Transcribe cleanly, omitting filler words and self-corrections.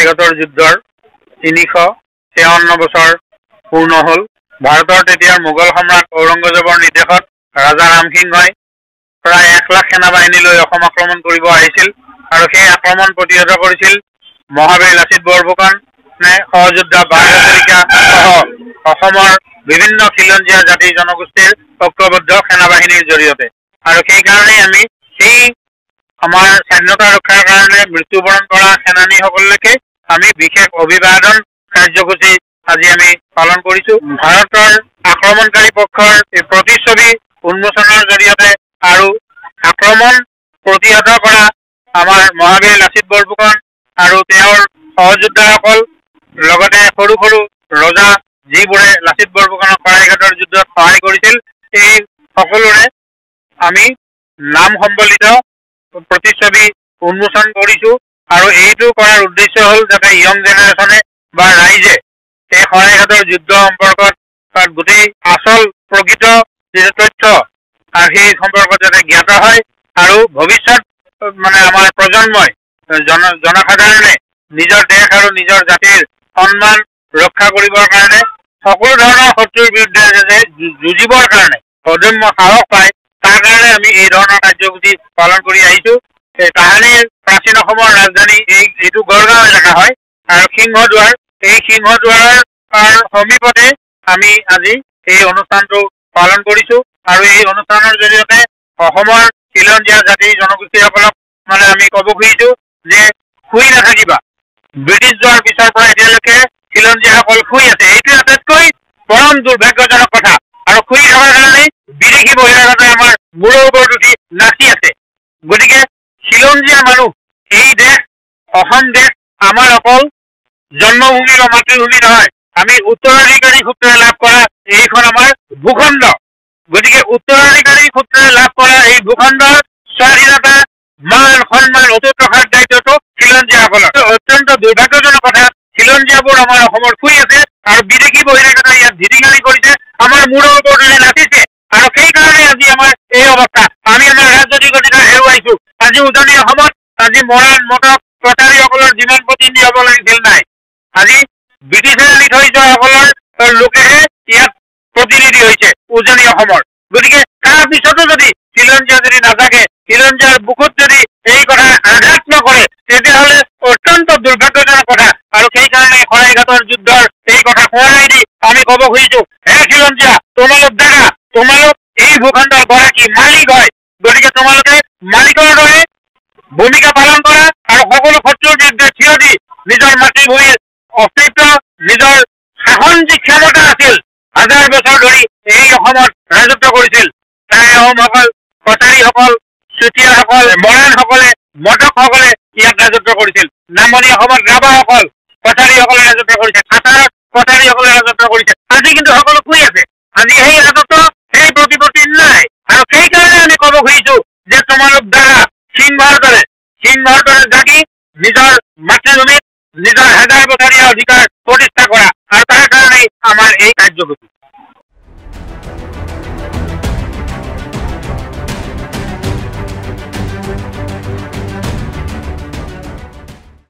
শৰাইঘাটৰ যুদ্ধৰ 353 বছৰ পূৰ্ণ হ'ল। ভাৰতৰ তেতিয়াৰ মোগল সম্ৰাট ঔৰংগজেবৰ নিৰ্দেশত ৰাজা ৰামসিংহই প্ৰায় 1 লাখ সেনাবাহিনী লৈ অসম আক্ৰমণ কৰিব আহিছিল আৰু সেই আক্ৰমণ প্ৰতিহত কৰিছিল মহাবীৰ লাচিত বৰফুকনে সহযোদ্ধা বাল হাজৰিকা সহ অসমৰ বিভিন্ন খিলঞ্জীয়া জাতি জনগোষ্ঠীৰ ঐক্যবদ্ধ সেনাবাহিনীৰ জৰিয়তে। আৰু সেইকাৰণেই আমি সেই আমাৰ স্বাধীনতা ৰক্ষাৰ কাৰণে মৃত্যুবৰণ কৰা সেনানীসকলকে আমি বিশেষ অভিবাদন কাৰ্যসূচী আজি আমি পালন কৰিছো। ভাৰতৰ আক্ৰমণকাৰী পক্ষৰ প্ৰতিচ্ছবি উন্মোচনৰ জৰিয়তে আৰু আক্ৰমণ প্ৰতিহত কৰা আমাৰ মহাবীৰ লাচিত বৰফুকন আৰু তেওঁৰ সহযোদ্ধাসকল লগতে সৰু সৰু ৰজা যিবোৰে লাচিত বৰফুকনক শৰাইঘাটৰ যুদ্ধত সহায় কৰিছিল, এই সকলোৰে আমি নাম সম্বলিত প্ৰতিচ্ছবি উন্মোচন কৰিছো। আৰু এইটো কৰাৰ উদ্দেশ্য হ'ল যাতে ইয়ং জেনেৰেশ্যনে বা ৰাইজে এই শৰাইঘাটৰ যুদ্ধ সম্পৰ্কত গোটেই আচল প্ৰকৃত যিটো তথ্য সেই সম্পৰ্কত যাতে জ্ঞাত হয় আৰু ভৱিষ্যত মানে আমাৰ প্ৰজন্মই জনসাধাৰণে নিজৰ দেশ আৰু নিজৰ জাতিৰ সন্মান ৰক্ষা কৰিবৰ কাৰণে সকলো ধৰণৰ শত্ৰুৰ বিৰুদ্ধে যাতে যুঁজিবৰ কাৰণে অদম্য সাহস পায়, তাৰ কাৰণে আমি এই ধৰণৰ কাৰ্যসূচী পালন কৰি আহিছো। তাহানিৰ প্ৰাচীন অসমৰ ৰাজধানী এইটো গড়গাঁও এলেকা হয় আৰু সিংহদুৱাৰ, এই সিংহদুৱাৰৰ সমীপতে আমি আজি এই অনুষ্ঠানটো পালন কৰিছো। আৰু এই অনুষ্ঠানৰ জৰিয়তে অসমৰ খিলঞ্জীয়া জাতি জনগোষ্ঠীসকলক মানে আমি ক'ব খুজিছো যে শুই নাথাকিবা। ব্ৰিটিছ যোৱাৰ পিছৰ পৰা এতিয়ালৈকে খিলঞ্জীয়াসকল শুই আছে, এইটোৱে আটাইতকৈ পৰম দুৰ্ভাগ্যজনক কথা। আৰু শুই থকাৰ কাৰণে বিদেশী বহিৰাগতে আমাৰ মূৰৰ ওপৰত উঠি নাচি আছে। গতিকে খিলঞ্জীয়া মানুহ, এই দেশ অসম দেশ আমাৰ অকল জন্মভূমি বা মাতৃভূমি নহয়, আমি উত্তৰাধিকাৰী সূত্ৰে লাভ কৰা এইখন আমাৰ ভূখণ্ড। গতিকে উত্তৰাধিকাৰী সূত্ৰে লাভ কৰা এই ভূখণ্ডৰ স্বাধীনতা মান সন্মান অটুট ৰখাৰ দায়িত্বটো খিলঞ্জীয়াসকলৰ। অত্যন্ত দুৰ্ভাগ্যজনক কথা, খিলঞ্জীয়াবোৰ আমাৰ অসমত শুই আছে আৰু বিদেশী বহিৰাগতে ইয়াত ধিটিঙালি কৰিছে, আমাৰ মূৰৰ ওপৰত নাচিছে। আৰু সেইকাৰণে আজি আমাৰ এই অৱস্থা। আমি আমাৰ ৰাজনৈতিক অধিকাৰ হেৰুৱাইছো। আজি উজনি অসমত আজি মৰাণ মটক কটাৰীসকলৰ যিমান প্ৰতিনিধি হ'ব লাগিছিল নাই, আজি ব্ৰিটিছে আনি থৈ যোৱাসকলৰ লোকেহে ইয়াত প্ৰতিনিধি হৈছে উজনি অসমৰ। গতিকে তাৰ পিছতো যদি খিলঞ্জীয়া যদি নাথাকে, খিলঞ্জীয়াৰ বুকুত যদি এই কথা আঘাত নকৰে, তেতিয়াহ'লে অত্যন্ত দুৰ্ভাগ্যজনক কথা। আৰু সেইকাৰণে শৰাইঘাটৰ যুদ্ধৰ এই কথা সোঁৱৰাই দি আমি ক'ব খুজিছো, হে খিলঞ্জীয়া, তোমালোক দেখা, তোমালোক এই ভূখণ্ডৰ গৰাকী মালিক হয়। গতিকে তোমালোকে মালিকৰ দৰে ভূমিকা পালন কৰা আৰু সকলো শত্ৰুৰ বিৰুদ্ধে থিয় দি নিজৰ মাতৃভূমিৰ অস্তিত্ব, নিজৰ শাসন যি ক্ষমতা আছিল, 1000 বছৰ ধৰি এই অসমত ৰাজত্ব কৰিছিল। তাই আহোমসকল, কছাৰীসকল, চুতীয়াসকল, মৰাণসকলে, মটকসকলে ইয়াত ৰাজত্ব কৰিছিল। নামনি অসমত ৰাভাসকল, কছাৰীসকলে ৰাজত্ব কৰিছে, খাতাৰত কছাৰীসকলে ৰাজত্ব কৰিছে। আজি কিন্তু সকলো শুই আছে। আজি সেই ৰাজত্ব, সেই প্ৰতিপত্তি নাই। আৰু সেইকাৰণে আমি ক'ব খুজিছো যে তোমালোক দ্বাৰা সিংহৰ দৰে জাগি নিজৰ মাতৃভূমিত নিজৰ 1000 বছৰীয়া অধিকাৰ প্ৰতিষ্ঠা কৰা। আৰু তাৰ কাৰণেই আমাৰ এই কাৰ্যসূচী।